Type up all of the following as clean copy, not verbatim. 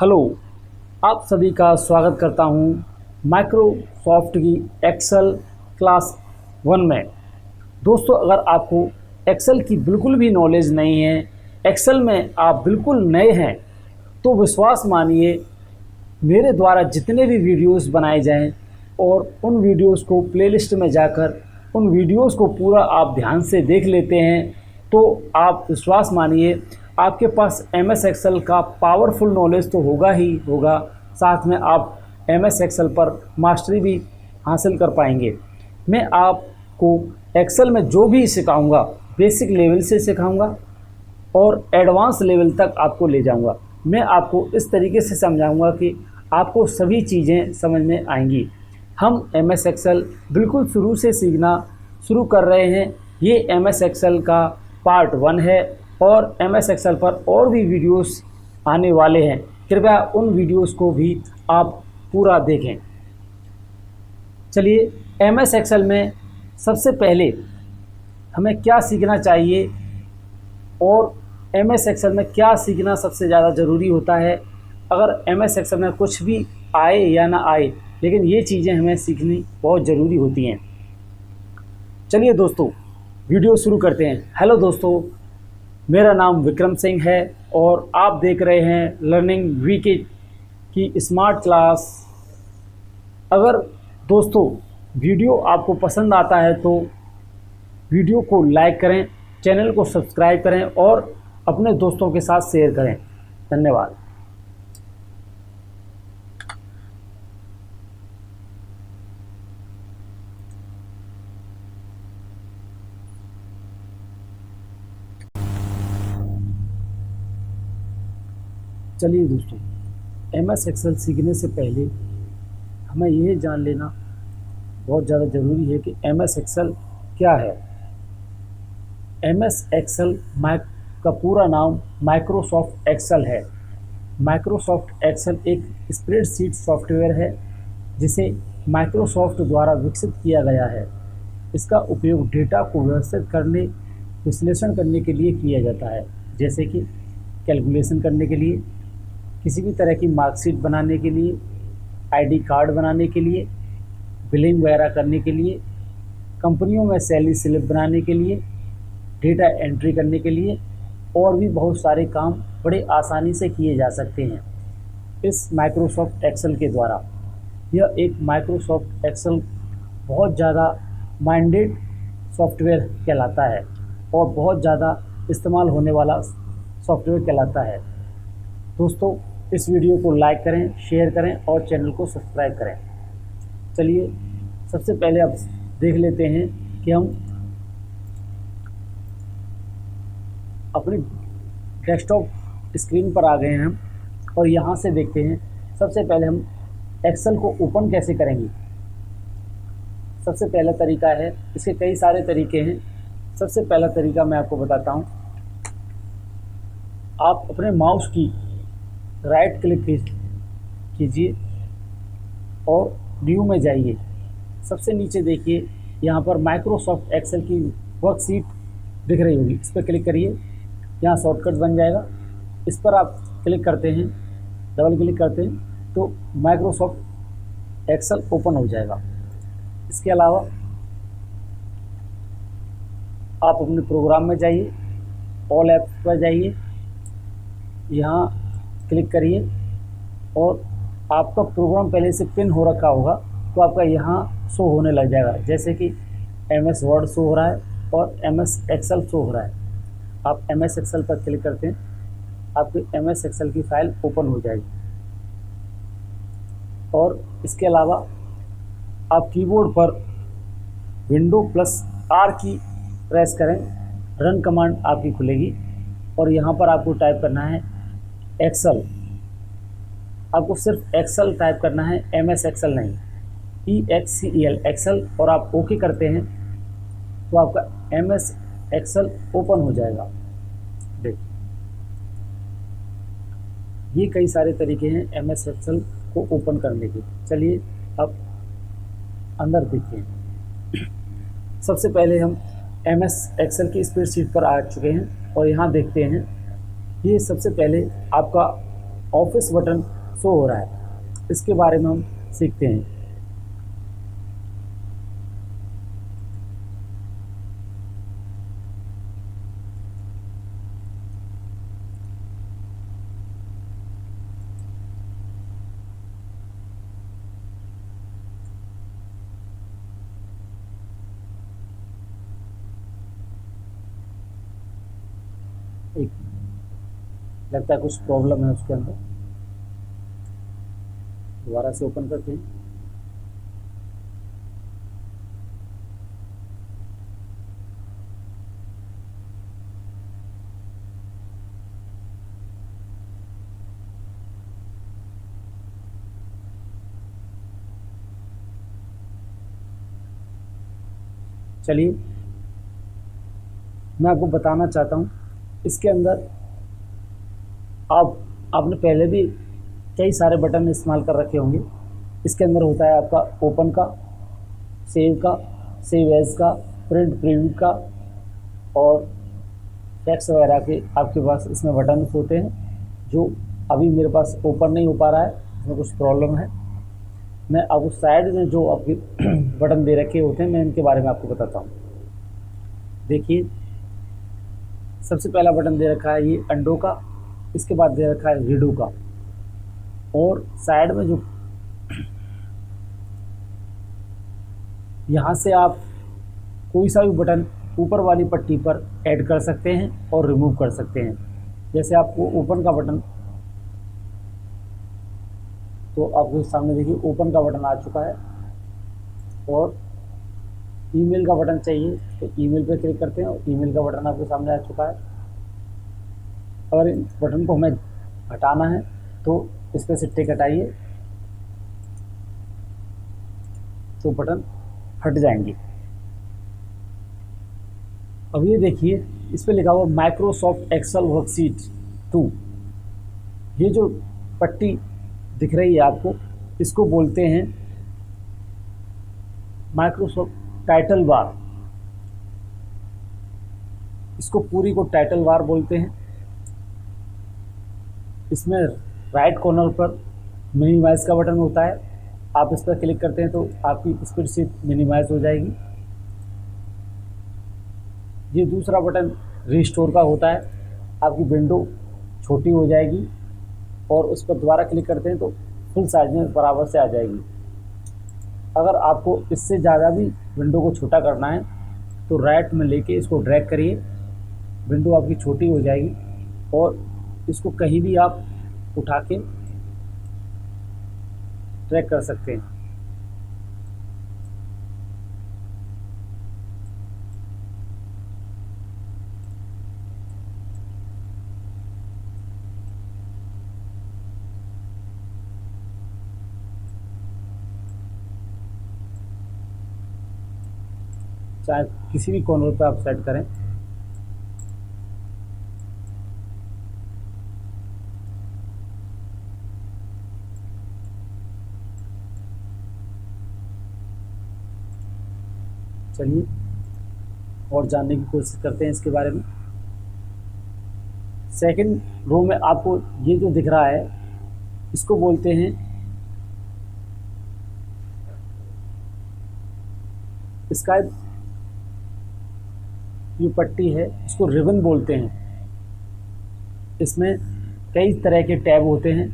Hello, आप सभी का स्वागत करता हूं माइक्रोसॉफ्ट की एक्सेल क्लास 1 में। दोस्तों, अगर आपको एक्सेल की बिल्कुल भी नॉलेज नहीं है, एक्सेल में आप बिल्कुल नए हैं, तो विश्वास मानिए, मेरे द्वारा जितने भी वीडियोस बनाए जाएं और उन वीडियोस को प्लेलिस्ट में जाकर उन वीडियोस को पूरा आप ध्यान से देख लेते हैं, तो आप विश्वास मानिए आपके पास एमएस एक्सेल का पावरफुल नॉलेज तो होगा ही होगा, साथ में आप एमएस एक्सेल पर मास्टरी भी हासिल कर पाएंगे। मैं आपको एक्सेल में जो भी सिखाऊंगा, बेसिक लेवल से सिखाऊंगा और एडवांस लेवल तक आपको ले जाऊंगा। मैं आपको इस तरीके से समझाऊंगा कि आपको सभी चीज़ें समझ में आएंगी। हम एमएस एक्सेल बिल्कुल शुरू से सीखना शुरू कर रहे हैं। ये एमएस एक्सेल का पार्ट 1 है और एमएस एक्सेल पर और भी वीडियोस आने वाले हैं। कृपया उन वीडियोस को भी आप पूरा देखें। चलिए, एमएस एक्सेल में सबसे पहले हमें क्या सीखना चाहिए और एमएस एक्सेल में क्या सीखना सबसे ज़्यादा ज़रूरी होता है। अगर एमएस एक्सेल में कुछ भी आए या ना आए, लेकिन ये चीज़ें हमें सीखनी बहुत ज़रूरी होती हैं। चलिए दोस्तों, वीडियो शुरू करते हैं। हेलो दोस्तों, मेरा नाम विक्रम सिंह है और आप देख रहे हैं लर्निंग वीके की स्मार्ट क्लास। अगर दोस्तों वीडियो आपको पसंद आता है तो वीडियो को लाइक करें, चैनल को सब्सक्राइब करें और अपने दोस्तों के साथ शेयर करें। धन्यवाद। चलिए दोस्तों, एमएस एक्सेल सीखने से पहले हमें यह जान लेना बहुत ज़्यादा ज़रूरी है कि एमएस एक्सेल क्या है। एमएस एक्सेल का पूरा नाम माइक्रोसॉफ्ट एक्सेल है। माइक्रोसॉफ्ट एक्सेल एक स्प्रेडशीट सॉफ्टवेयर है जिसे माइक्रोसॉफ्ट द्वारा विकसित किया गया है। इसका उपयोग डेटा को व्यवस्थित करने, विश्लेषण करने के लिए किया जाता है, जैसे कि कैलकुलेशन करने के लिए, किसी भी तरह की मार्कशीट बनाने के लिए, आईडी कार्ड बनाने के लिए, बिलिंग वगैरह करने के लिए, कंपनियों में सैलरी स्लिप बनाने के लिए, डेटा एंट्री करने के लिए और भी बहुत सारे काम बड़े आसानी से किए जा सकते हैं इस माइक्रोसॉफ्ट एक्सेल के द्वारा। यह एक माइक्रोसॉफ्ट एक्सेल बहुत ज़्यादा माइंडेड सॉफ्टवेयर कहलाता है और बहुत ज़्यादा इस्तेमाल होने वाला सॉफ्टवेयर कहलाता है। दोस्तों, इस वीडियो को लाइक करें, शेयर करें और चैनल को सब्सक्राइब करें। चलिए, सबसे पहले अब देख लेते हैं कि हम अपनी डेस्कटॉप स्क्रीन पर आ गए हैं हम, और यहाँ से देखते हैं। सबसे पहले हम एक्सेल को ओपन कैसे करेंगे। सबसे पहला तरीका है, इसके कई सारे तरीके हैं। सबसे पहला तरीका मैं आपको बताता हूँ। आप अपने माउस की राइट क्लिक कीजिए और न्यू में जाइए। सबसे नीचे देखिए, यहाँ पर माइक्रोसॉफ्ट एक्सेल की वर्कशीट दिख रही होगी, इस पर क्लिक करिए। यहाँ शॉर्टकट बन जाएगा, इस पर आप क्लिक करते हैं, डबल क्लिक करते हैं तो माइक्रोसॉफ्ट एक्सेल ओपन हो जाएगा। इसके अलावा आप अपने प्रोग्राम में जाइए, ऑल ऐप्स पर जाइए, यहाँ क्लिक करिए और आपका प्रोग्राम पहले से पिन हो रखा होगा तो आपका यहाँ शो होने लग जाएगा, जैसे कि एमएस वर्ड शो हो रहा है और एमएस एक्सेल शो हो रहा है। आप एमएस एक्सेल पर क्लिक करते हैं, आपकी एमएस एक्सेल की फाइल ओपन हो जाएगी। और इसके अलावा आप कीबोर्ड पर Windows+R की प्रेस करें, रन कमांड आपकी खुलेगी और यहाँ पर आपको टाइप करना है एक्सेल। आपको सिर्फ एक्सेल टाइप करना है, एमएस एक्सेल नहीं, EXCEL एक्सेल, और आप ओके करते हैं तो आपका एमएस एक्सेल ओपन हो जाएगा। देखिए, ये कई सारे तरीके हैं एमएस एक्सेल को ओपन करने के। चलिए अब अंदर देखते हैं। सबसे पहले हम एमएस एक्सेल की स्प्रेडशीट पर आ चुके हैं और यहाँ देखते हैं। ये सबसे पहले आपका ऑफिस बटन शो हो रहा है, इसके बारे में हम सीखते हैं। एक लगता है कुछ प्रॉब्लम है उसके अंदर, दोबारा से ओपन करते हैं। चलिए मैं आपको बताना चाहता हूँ, इसके अंदर आपने पहले भी कई सारे बटन इस्तेमाल कर रखे होंगे। इसके अंदर होता है आपका ओपन का, सेव का, सेव एज का, प्रिंट प्रीव्यू का और टेक्स्ट वगैरह के आपके पास इसमें बटन होते हैं, जो अभी मेरे पास ओपन नहीं हो पा रहा है, इसमें कुछ प्रॉब्लम है। मैं आपको साइड में जो आपके बटन दे रखे होते हैं मैं इनके बारे में आपको बताता हूँ। देखिए सबसे पहला बटन दे रखा है ये अंडो का, इसके बाद दे रखा है रीडो का, और साइड में जो यहाँ से आप कोई सा भी बटन ऊपर वाली पट्टी पर ऐड कर सकते हैं और रिमूव कर सकते हैं। जैसे आपको ओपन का बटन, तो आपके सामने देखिए ओपन का बटन आ चुका है, और ईमेल का बटन चाहिए तो ईमेल पे क्लिक करते हैं और ईमेल का बटन आपके सामने आ चुका है। अगर इन बटन को हमें हटाना है तो इस पर से टिक हटाइए तो बटन हट जाएंगे। अब ये देखिए इस पर लिखा हुआ माइक्रोसॉफ्ट एक्सेल वर्कशीट 2। ये जो पट्टी दिख रही है आपको, इसको बोलते हैं माइक्रोसॉफ्ट टाइटल बार। इसको पूरी को टाइटल बार बोलते हैं। इसमें राइट कॉर्नर पर मिनिमाइज का बटन होता है, आप इस पर क्लिक करते हैं तो आपकी स्प्रेडशीट मिनिमाइज हो जाएगी। ये दूसरा बटन रिस्टोर का होता है, आपकी विंडो छोटी हो जाएगी और उस पर दोबारा क्लिक करते हैं तो फुल साइज में बराबर से आ जाएगी। अगर आपको इससे ज़्यादा भी विंडो को छोटा करना है तो राइट में लेके इसको ड्रैग करिए, विंडो आपकी छोटी हो जाएगी और इसको कहीं भी आप उठा के ट्रैक कर सकते हैं। चाहे किसी भी कॉर्नर पर आप सेट करें। चलिए और जानने की कोशिश करते हैं इसके बारे में। सेकंड रो में आपको ये जो दिख रहा है इसको बोलते हैं इसका ये पट्टी है इसको रिबन बोलते हैं। इसमें कई तरह के टैब होते हैं,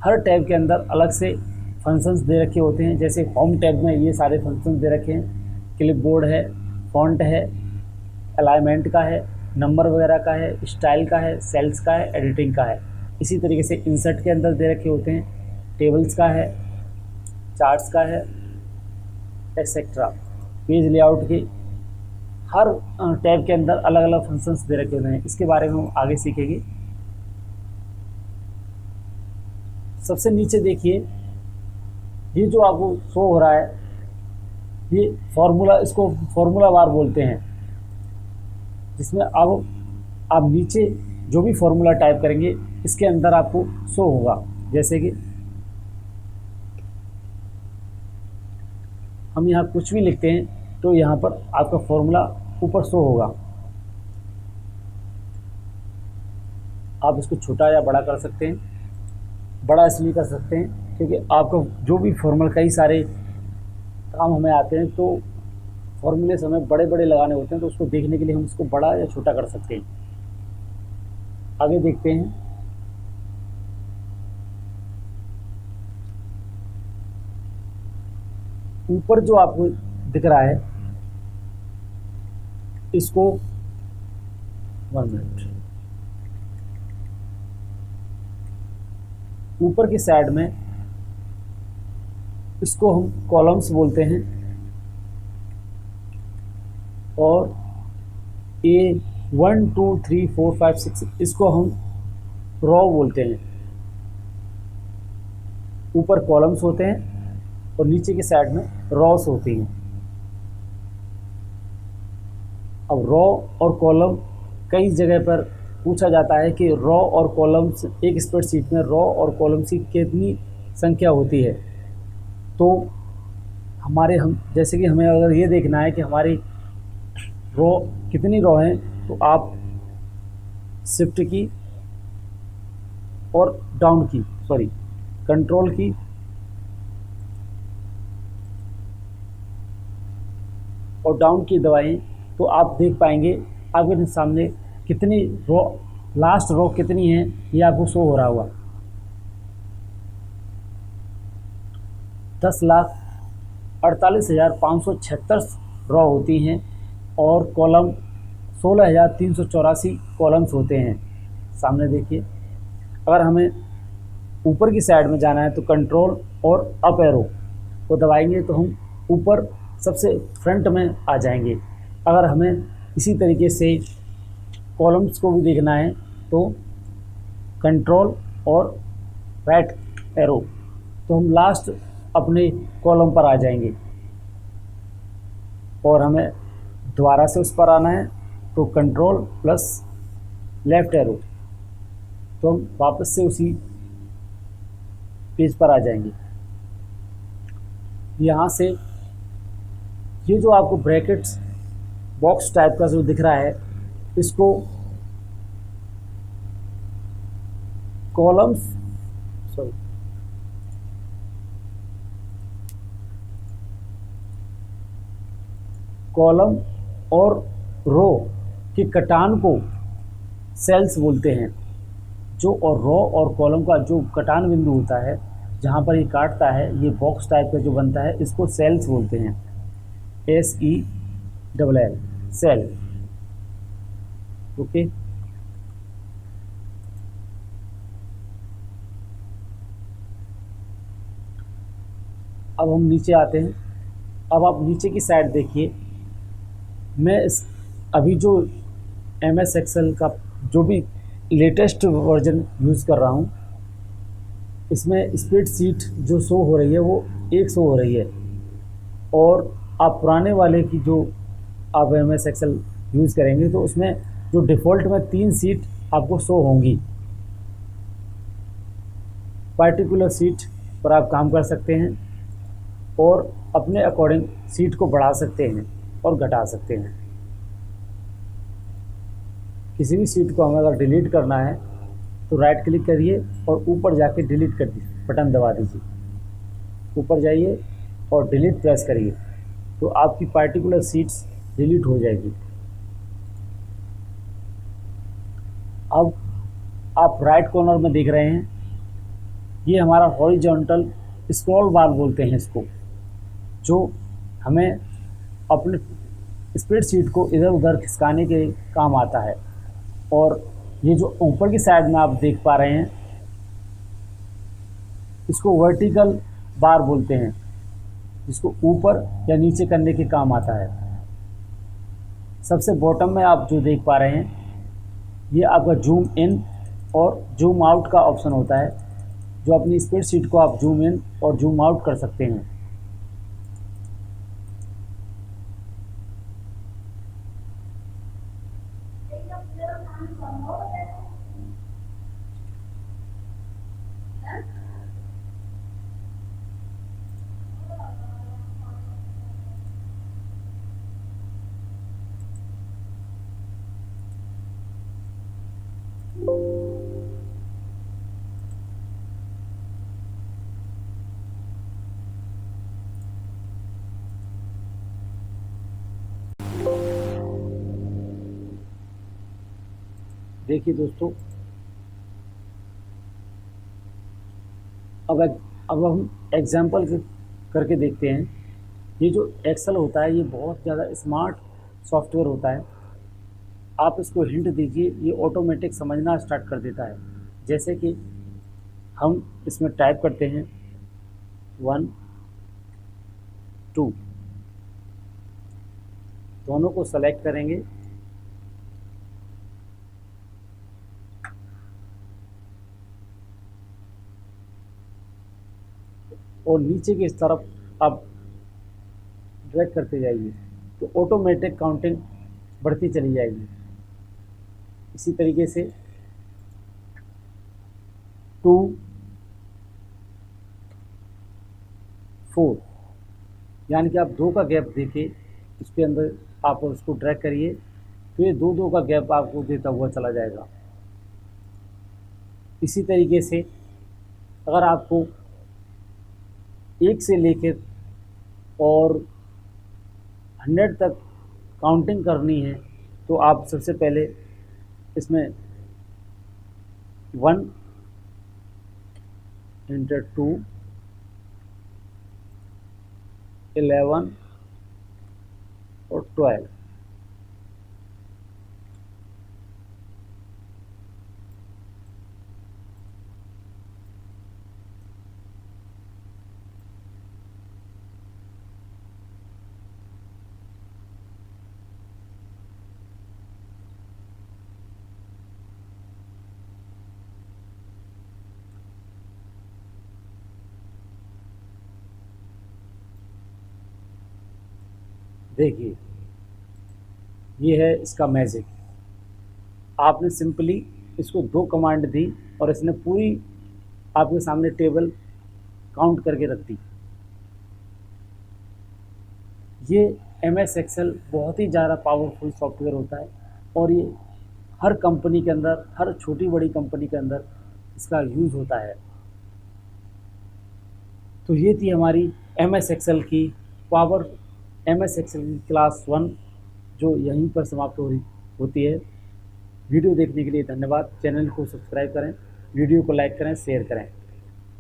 हर टैब के अंदर अलग से फंक्शंस दे रखे होते हैं। जैसे होम टैब में ये सारे फंक्शंस दे रखे हैं, क्लिपबोर्ड है, फॉन्ट है, अलाइनमेंट का है, नंबर वगैरह का है, स्टाइल का है, सेल्स का है, एडिटिंग का है। इसी तरीके से इंसर्ट के अंदर दे रखे होते हैं, टेबल्स का है, चार्ट्स का है, एक्सेट्रा। पेज लेआउट के हर टैब के अंदर अलग अलग फंक्शंस दे रखे होते हैं, इसके बारे में हम आगे सीखेंगे। सबसे नीचे देखिए ये जो आपको शो हो रहा है ये फॉर्मूला, इसको फॉर्मूला बार बोलते हैं, जिसमें अब आप नीचे जो भी फॉर्मूला टाइप करेंगे इसके अंदर आपको शो होगा। जैसे कि हम यहाँ कुछ भी लिखते हैं तो यहाँ पर आपका फॉर्मूला ऊपर शो होगा। आप इसको छोटा या बड़ा कर सकते हैं। बड़ा इसलिए कर सकते हैं क्योंकि आपको जो भी फॉर्मूला, कई सारे काम हमें आते हैं तो फॉर्मूले हमें बड़े बड़े लगाने होते हैं, तो उसको देखने के लिए हम उसको बड़ा या छोटा कर सकते हैं। आगे देखते हैं। ऊपर जो आपको दिख रहा है इसको 1 मिनट, ऊपर की साइड में इसको हम कॉलम्स बोलते हैं और ये 1 2 3 4 5 6 इसको हम रो बोलते हैं। ऊपर कॉलम्स होते हैं और नीचे की साइड में रॉस होती हैं। अब रॉ और कॉलम कई जगह पर पूछा जाता है कि रॉ और कॉलम्स, एक स्प्रेडशीट में रॉ और कॉलम्स की कितनी संख्या होती है। तो हम जैसे कि हमें अगर ये देखना है कि हमारी रो कितनी रो हैं, तो आप शिफ्ट की और डाउन की, सॉरी कंट्रोल की और डाउन की दबाएं तो आप देख पाएंगे आपके सामने कितनी रो, लास्ट रो कितनी है ये आपको शो हो रहा होगा। 10,48,576 रो होती हैं और कॉलम 16,384 कॉलम्स होते हैं। सामने देखिए, अगर हमें ऊपर की साइड में जाना है तो कंट्रोल और अप एरो को दबाएंगे तो हम ऊपर सबसे फ्रंट में आ जाएंगे। अगर हमें इसी तरीके से कॉलम्स को भी देखना है तो कंट्रोल और राइट एरो, तो हम लास्ट अपने कॉलम पर आ जाएंगे। और हमें दोबारा से उस पर आना है तो कंट्रोल प्लस लेफ़्ट एरो, तो हम वापस से उसी पेज पर आ जाएंगे। यहाँ से ये जो आपको ब्रैकेट्स बॉक्स टाइप का जो दिख रहा है इसको कॉलम्स, सॉरी कॉलम और रो के कटान को सेल्स बोलते हैं। जो और रो और कॉलम का जो कटान बिंदु होता है, जहाँ पर ये काटता है, ये बॉक्स टाइप का जो बनता है, इसको सेल्स बोलते हैं। SELL, cell. ओके, अब हम नीचे आते हैं। अब आप नीचे की साइड देखिए, मैं अभी जो MS एक्सेल का जो भी लेटेस्ट वर्जन यूज़ कर रहा हूँ, इसमें स्प्रेडशीट जो शो हो रही है वो एक शो हो रही है, और आप पुराने वाले की जो आप MS एक्सेल यूज़ करेंगे तो उसमें जो डिफ़ॉल्ट में 3 सीट आपको शो होंगी। पार्टिकुलर सीट पर आप काम कर सकते हैं और अपने अकॉर्डिंग सीट को बढ़ा सकते हैं और घटा सकते हैं। किसी भी सीट को हमें अगर डिलीट करना है तो राइट क्लिक करिए और ऊपर जाके डिलीट कर दीजिए, बटन दबा दीजिए, ऊपर जाइए और डिलीट प्रेस करिए तो आपकी पार्टिकुलर सीट्स डिलीट हो जाएगी। अब आप राइट कॉर्नर में देख रहे हैं, ये हमारा हॉरिजॉन्टल स्क्रॉल बार बोलते हैं इसको, जो हमें अपने स्प्रेडशीट को इधर उधर खिसकाने के काम आता है। और ये जो ऊपर की साइड में आप देख पा रहे हैं, इसको वर्टिकल बार बोलते हैं, जिसको ऊपर या नीचे करने के काम आता है। सबसे बॉटम में आप जो देख पा रहे हैं, ये आपका जूम इन और जूम आउट का ऑप्शन होता है, जो अपनी स्प्रेडशीट को आप जूम इन और जूम आउट कर सकते हैं। देखिए दोस्तों, अब हम एग्जाम्पल करके देखते हैं। ये जो एक्सेल होता है ये बहुत ज़्यादा स्मार्ट सॉफ्टवेयर होता है। आप इसको हिंट दीजिए, ये ऑटोमेटिक समझना स्टार्ट कर देता है। जैसे कि हम इसमें टाइप करते हैं 1 2, दोनों को सेलेक्ट करेंगे और नीचे की इस तरफ आप ड्रैग करते जाइए तो ऑटोमेटिक काउंटिंग बढ़ती चली जाएगी। इसी तरीके से 2 4, यानी कि आप 2 का गैप देके इसके अंदर आप उसको ड्रैग करिए तो ये 2 2 का गैप आपको देता हुआ चला जाएगा। इसी तरीके से अगर आपको 1 से लेकर और 100 तक काउंटिंग करनी है तो आप सबसे पहले इसमें 1 इंटर 2 11 और 12, देखिए ये है इसका मैजिक। आपने सिंपली इसको 2 कमांड दी और इसने पूरी आपके सामने टेबल काउंट करके रख दी। ये MS एक्सेल बहुत ही ज़्यादा पावरफुल सॉफ्टवेयर होता है और ये हर कंपनी के अंदर, हर छोटी बड़ी कंपनी के अंदर इसका यूज़ होता है। तो ये थी हमारी MS एक्सेल की पावर, MS एक्सेल की क्लास 1 जो यहीं पर समाप्त होती है। वीडियो देखने के लिए धन्यवाद। चैनल को सब्सक्राइब करें, वीडियो को लाइक करें, शेयर करें।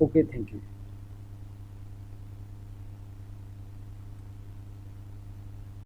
Okay, thank you.